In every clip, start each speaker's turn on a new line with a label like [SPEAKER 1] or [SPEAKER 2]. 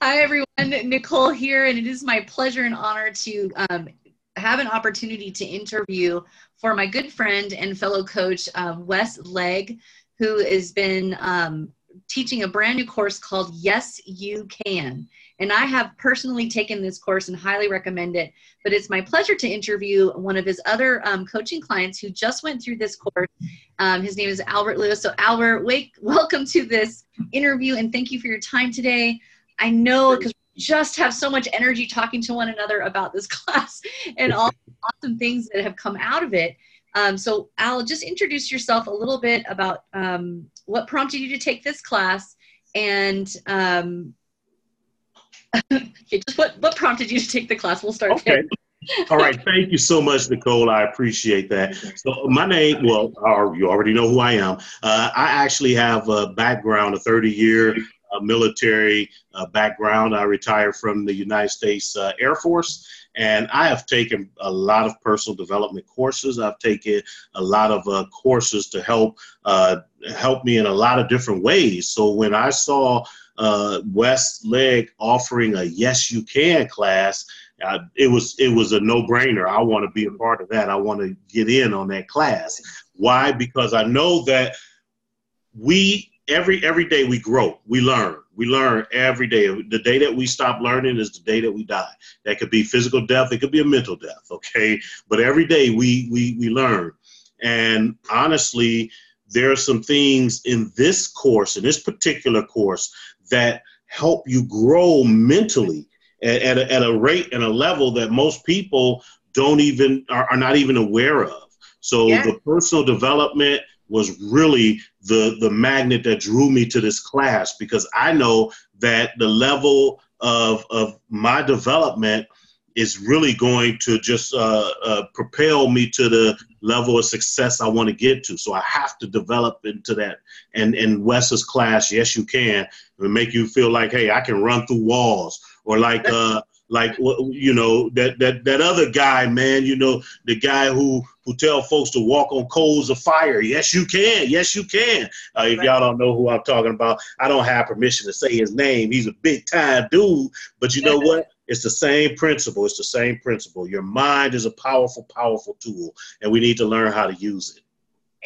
[SPEAKER 1] Hi, everyone. Nicole here, and it is my pleasure and honor to have an opportunity to interview for my good friend and fellow coach, Wes Legg, who has been teaching a brand new course called Yes, You Can. And I have personally taken this course and highly recommend it. But it's my pleasure to interview one of his other coaching clients who just went through this course. His name is Albert Lewis. So, Albert, welcome to this interview, and thank you for your time today. I know because we just have so much energy talking to one another about this class and all the awesome things that have come out of it. So Al, just introduce yourself a little bit about what prompted you to take this class and just what prompted you to take the class. We'll start there.
[SPEAKER 2] All right. Thank you so much, Nicole. I appreciate that. So my name, well, you already know who I am. I actually have a background, a 30-year military background. I retired from the United States Air Force, and I have taken a lot of personal development courses. I've taken a lot of courses to help me in a lot of different ways. So when I saw Wes Legg offering a Yes You Can class, it was a no-brainer. I want to be a part of that. I want to get in on that class. Why? Because I know that every day we grow, we learn every day. The day that we stop learning is the day that we die. That could be physical death, it could be a mental death, okay? But every day we learn. And honestly, there are some things in this course, in this particular course, that help you grow mentally at a rate and a level that most people are not even aware of. So yeah. The personal development was really the magnet that drew me to this class, because I know that the level of my development is really going to just propel me to the level of success I want to get to. So I have to develop into that. And in Wes's class, Yes You Can, it'll make you feel like, hey, I can run through walls, or like you know, that other guy, man, you know, the guy who tell folks to walk on coals of fire. Yes, you can. Yes, you can. If y'all don't know who I'm talking about, I don't have permission to say his name. He's a big time dude, but you know what? It's the same principle. It's the same principle. Your mind is a powerful, powerful tool, and we need to learn how to use it.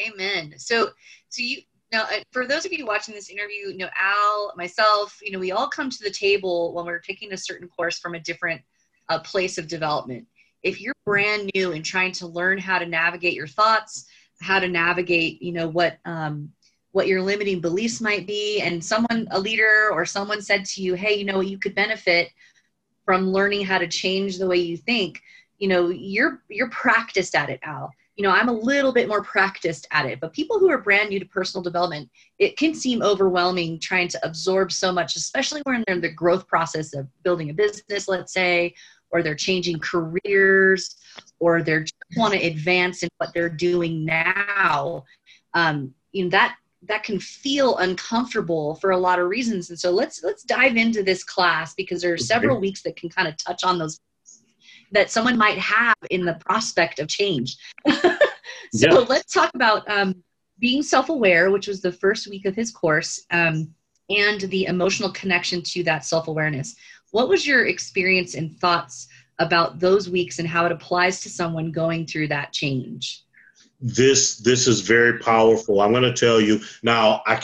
[SPEAKER 1] Amen. So you, now, for those of you watching this interview, you know, Al, myself, you know, we all come to the table when we're taking a certain course from a different place of development. If you're brand new and trying to learn how to navigate your thoughts, how to navigate, you know, what your limiting beliefs might be, and a leader or someone said to you, hey, you know, you could benefit from learning how to change the way you think, you know, you're practiced at it, Al. You know, I'm a little bit more practiced at it, but people who are brand new to personal development, it can seem overwhelming trying to absorb so much, especially when they're in the growth process of building a business, let's say, or they're changing careers, or they just want to advance in what they're doing now. You know, that can feel uncomfortable for a lot of reasons. And so let's dive into this class, because there are several weeks that can kind of touch on those that someone might have in the prospect of change. Let's talk about being self-aware, which was the first week of his course, and the emotional connection to that self-awareness. What was your experience and thoughts about those weeks and how it applies to someone going through that change?
[SPEAKER 2] This is very powerful. I'm going to tell you now. I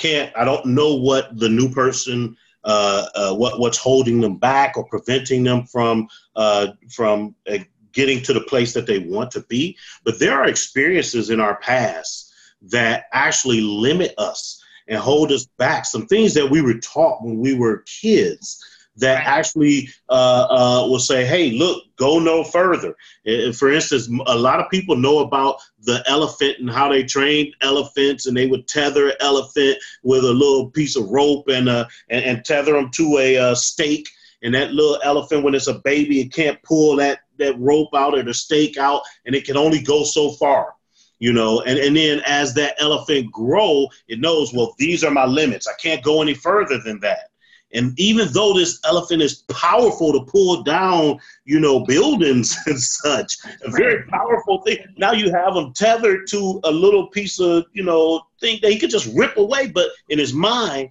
[SPEAKER 2] don't know what the new person, what's holding them back or preventing them from getting to the place that they want to be. But there are experiences in our past that actually limit us and hold us back. Some things that we were taught when we were kids that actually will say, hey, look, go no further. For instance, a lot of people know about the elephant and how they trained elephants, and they would tether an elephant with a little piece of rope and tether them to a stake. And that little elephant, when it's a baby, it can't pull that rope out or the stake out, and it can only go so far. You know, and then as that elephant grow, it knows, well, these are my limits. I can't go any further than that. And even though this elephant is powerful to pull down, you know, buildings and such, a very powerful thing. Now you have him tethered to a little piece of, you know, thing that he could just rip away. But in his mind,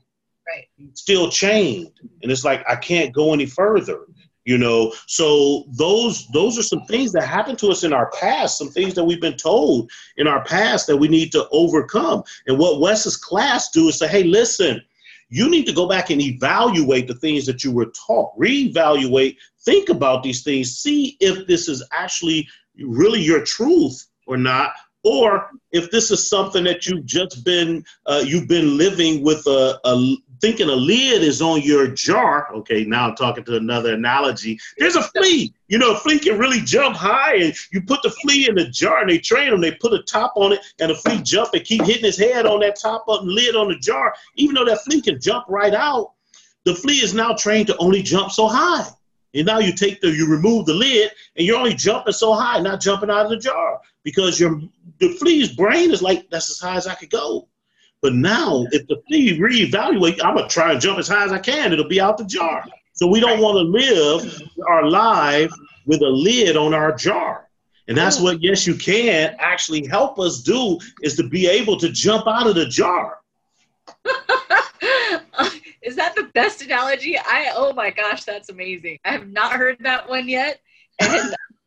[SPEAKER 1] Right.
[SPEAKER 2] Still chained. And it's like, I can't go any further. So those are some things that happened to us in our past, some things that we've been told in our past that we need to overcome. And what Wes's class do is say, hey, listen, you need to go back and evaluate the things that you were taught, reevaluate, think about these things, see if this is actually really your truth or not, or if this is something that you've just been, you've been living with thinking a lid is on your jar. Okay, now I'm talking to another analogy. There's a flea. A flea can really jump high, and you put the flea in the jar, and they train them. They put a top on it, and the flea jump and keep hitting his head on that top up lid on the jar. Even though that flea can jump right out, the flea is now trained to only jump so high. And now you remove the lid, and you're only jumping so high, not jumping out of the jar, because the flea's brain is like, that's as high as I could go. But now, if the flea reevaluate, I'm going to try and jump as high as I can. It'll be out the jar. So we don't want to live our life with a lid on our jar. And that's what Yes You Can actually help us do, is to be able to jump out of the jar.
[SPEAKER 1] Is that the best analogy? Oh my gosh, that's amazing. I have not heard that one yet.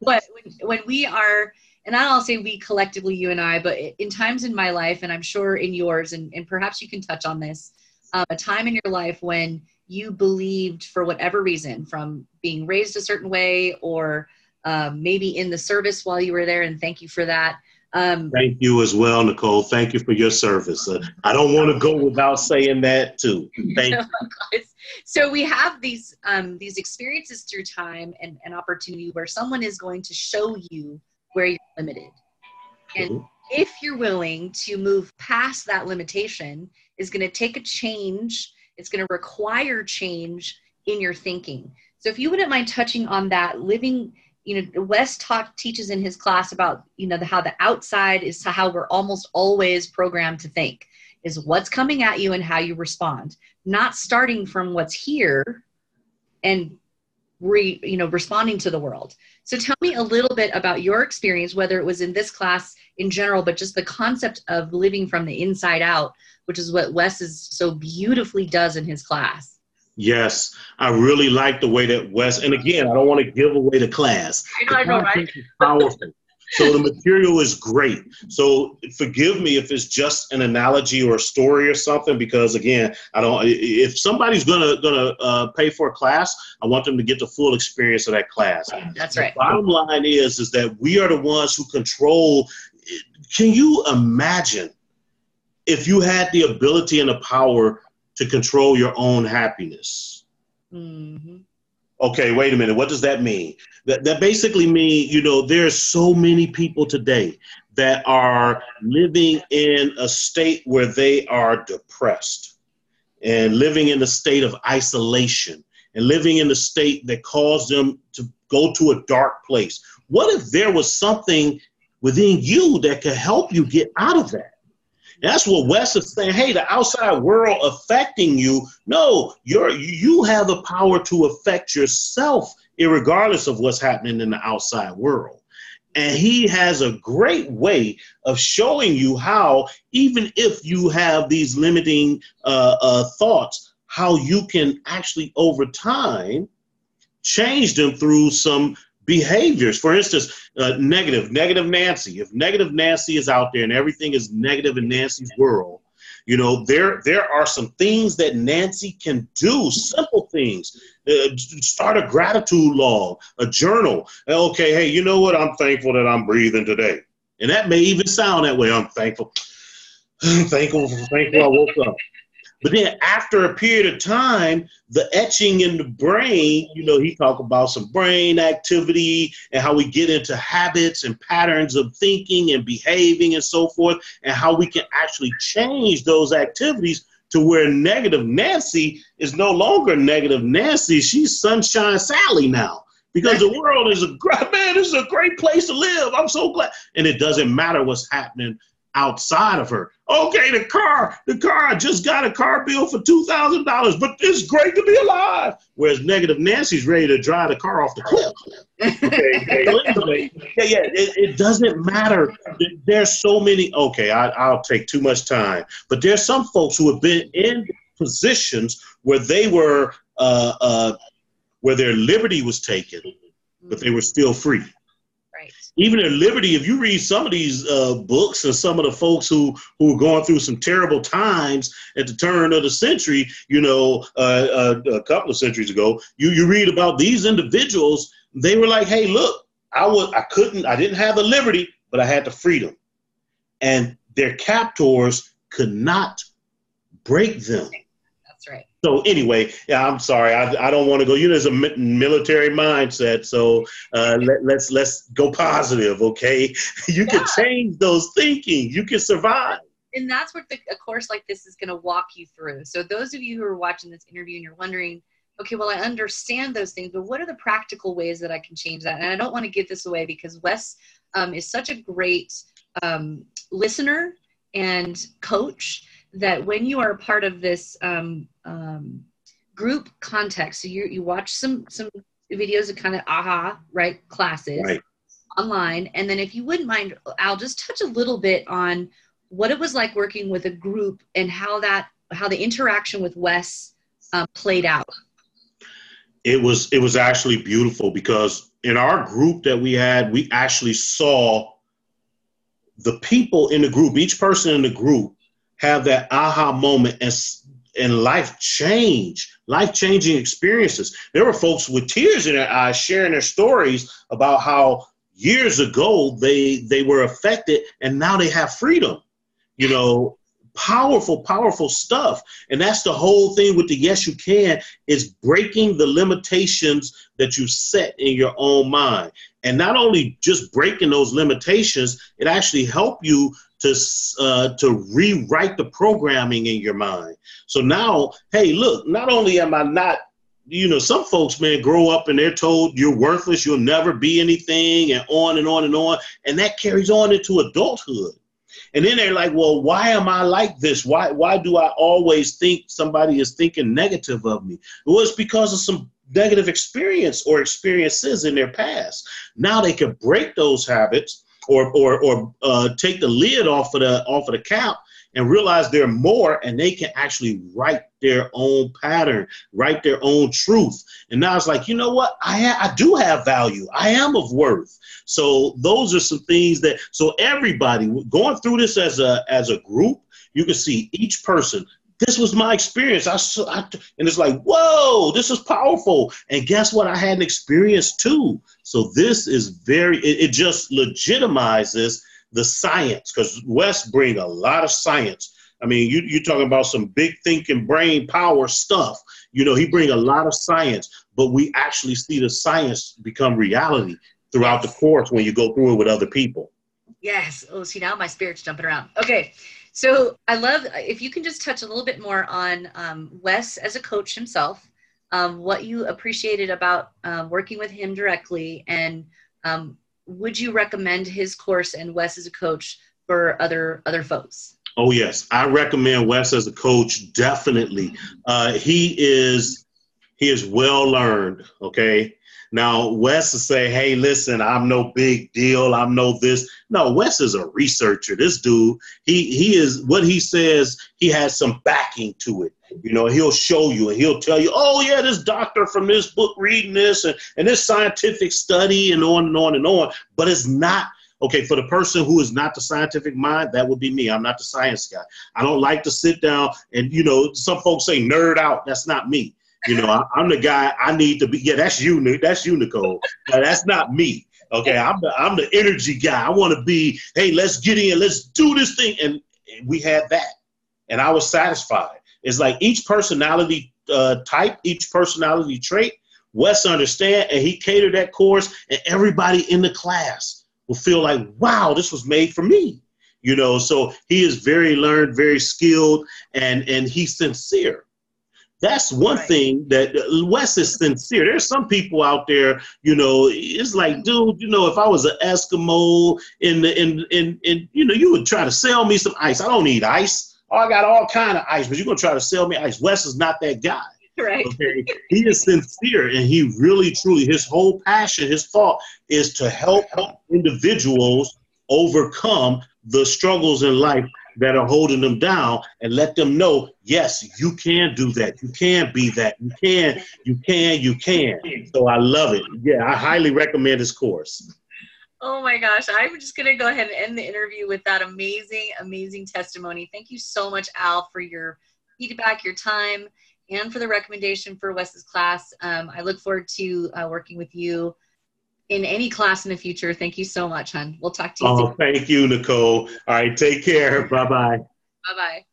[SPEAKER 1] But when we are, and I'll say we collectively, you and I, but in times in my life, and I'm sure in yours, and perhaps you can touch on this, a time in your life when you believed, for whatever reason, from being raised a certain way, or maybe in the service while you were there, and thank you for that.
[SPEAKER 2] Thank you as well, Nicole. Thank you for your service. I don't want to go without saying that too. Thank you.
[SPEAKER 1] So we have these experiences through time and opportunity where someone is going to show you where you're limited. And if you're willing to move past that limitation, is going to take a change. It's going to require change in your thinking. So if you wouldn't mind touching on that, living, Wes teaches in his class about, how the outside is how we're almost always programmed to think, is what's coming at you and how you respond, not starting from what's here and responding to the world. So tell me a little bit about your experience, whether it was in this class in general, but just the concept of living from the inside out, which is what Wes so beautifully does in his class.
[SPEAKER 2] Yes, I really like the way that Wes, and again, I don't want to give away the class.
[SPEAKER 1] I know, right?
[SPEAKER 2] It's powerful. So the material is great. So forgive me if it's just an analogy or a story or something, because again, if somebody's gonna pay for a class, I want them to get the full experience of that class.
[SPEAKER 1] That's right.
[SPEAKER 2] The bottom line is that we are the ones who control. Can you imagine if you had the ability and the power to control your own happiness?
[SPEAKER 1] Mm-hmm.
[SPEAKER 2] Okay, wait a minute. What does that mean? That basically means, there's so many people today that are living in a state where they are depressed and living in a state of isolation and living in a state that caused them to go to a dark place. What if there was something within you that could help you get out of that? That's what Wes is saying. Hey, the outside world affecting you. No, you have the power to affect yourself, irregardless of what's happening in the outside world. And he has a great way of showing you how, even if you have these limiting thoughts, how you can actually, over time, change them through some behaviors. For instance, negative Nancy. If negative Nancy is out there and everything is negative in Nancy's world, there are some things that Nancy can do, simple things. Start a gratitude log, a journal. Okay, hey, you know what? I'm thankful that I'm breathing today. And that may even sound that way. I'm thankful. Thankful I woke up. But then after a period of time, the etching in the brain, he talked about some brain activity and how we get into habits and patterns of thinking and behaving and so forth, and how we can actually change those activities to where negative Nancy is no longer negative Nancy. She's Sunshine Sally now, because the world is this is a great place to live. I'm so glad. And it doesn't matter what's happening outside of her. Okay, the car, I just got a car bill for $2,000, but it's great to be alive. Whereas negative Nancy's ready to drive the car off the cliff. Okay. It doesn't matter. There's so many. Okay, I'll take too much time. But there's some folks who have been in positions where they were, where their liberty was taken, but they were still free.
[SPEAKER 1] Right.
[SPEAKER 2] Even their liberty, if you read some of these books and some of the folks who were going through some terrible times at the turn of the century, a couple of centuries ago, you read about these individuals. They were like, hey, look, I didn't have the liberty, but I had the freedom. And their captors could not break them.
[SPEAKER 1] That's right.
[SPEAKER 2] So anyway, yeah, I'm sorry. I don't want to go. There's a military mindset. So let's go positive, okay? You can change those thinking. You can survive.
[SPEAKER 1] And that's what a course like this is going to walk you through. So those of you who are watching this interview and you're wondering, okay, well, I understand those things, but what are the practical ways that I can change that? And I don't want to give this away because Wes is such a great listener and coach that when you are a part of this group context, so you watch some videos of kind of classes online, and then if you wouldn't mind, I'll just touch a little bit on what it was like working with a group and how the interaction with Wes played out.
[SPEAKER 2] It was actually beautiful because in our group that we had, we actually saw the people in the group, each person in the group, have that aha moment and life-changing experiences. There were folks with tears in their eyes sharing their stories about how years ago they were affected and now they have freedom. Powerful stuff. And that's the whole thing with the Yes You Can, is breaking the limitations that you set in your own mind. And not only just breaking those limitations, it actually helps you to rewrite the programming in your mind. So now, hey, look, not only am I not, some folks, man, grow up and they're told you're worthless, you'll never be anything, and on and on and on. And that carries on into adulthood. And then they're like, well, why am I like this? Why do I always think somebody is thinking negative of me? Well, it's because of some negative experience or experiences in their past. Now they can break those habits or take the lid off of the cap and realize they're more, and they can actually write their own pattern, write their own truth. And now it's like, you know what? I do have value. I am of worth. So those are some things so everybody going through this as a group, you can see each person. This was my experience. And it's like, whoa, this is powerful. And guess what? I had an experience too. So this is it just legitimizes the science, because Wes bring a lot of science. I mean, you're talking about some big thinking brain power stuff. He bring a lot of science, but we actually see the science become reality throughout the course when you go through it with other people.
[SPEAKER 1] Yes. Oh, see, now my spirit's jumping around. Okay. So I love, if you can just touch a little bit more on Wes as a coach himself, what you appreciated about working with him directly, and would you recommend his course and Wes as a coach for other folks?
[SPEAKER 2] Oh, yes. I recommend Wes as a coach, definitely. He is well learned, okay? Now, Wes will say, hey, listen, I'm no big deal. I'm no this. No, Wes is a researcher. This dude, he is, what he says, he has some backing to it. He'll show you and he'll tell you, oh, yeah, this doctor from this book reading this and this scientific study and on and on and on. But it's not. Okay, for the person who is not the scientific mind, that would be me. I'm not the science guy. I don't like to sit down and, some folks say nerd out. That's not me. I'm the guy I need to be. Yeah, that's you, Nicole. That's not me. Okay, I'm the energy guy. I want to be, hey, let's get in, let's do this thing. And we had that. And I was satisfied. It's like each personality type, each personality trait, Wes understand, and he catered that course, and everybody in the class will feel like, wow, this was made for me. So he is very learned, very skilled, and he's sincere. That's one thing that Wes is sincere. There's some people out there, it's like, dude, if I was an Eskimo you would try to sell me some ice. I don't need ice. Oh, I got all kind of ice, but you're going to try to sell me ice. Wes is not that guy.
[SPEAKER 1] Right.
[SPEAKER 2] Okay. He is sincere, and he really, truly, his whole passion, his thought is to help individuals overcome the struggles in life that are holding them down, and let them know, yes, you can do that. You can be that. You can. So I love it. Yeah, I highly recommend this course.
[SPEAKER 1] Oh my gosh, I'm just going to go ahead and end the interview with that amazing, amazing testimony. Thank you so much, Al, for your feedback, your time, and for the recommendation for Wes's class. I look forward to working with you in any class in the future. Thank you so much, hon. We'll talk to you soon.
[SPEAKER 2] Oh, thank you, Nicole. All right, take care. Bye-bye.
[SPEAKER 1] Bye-bye.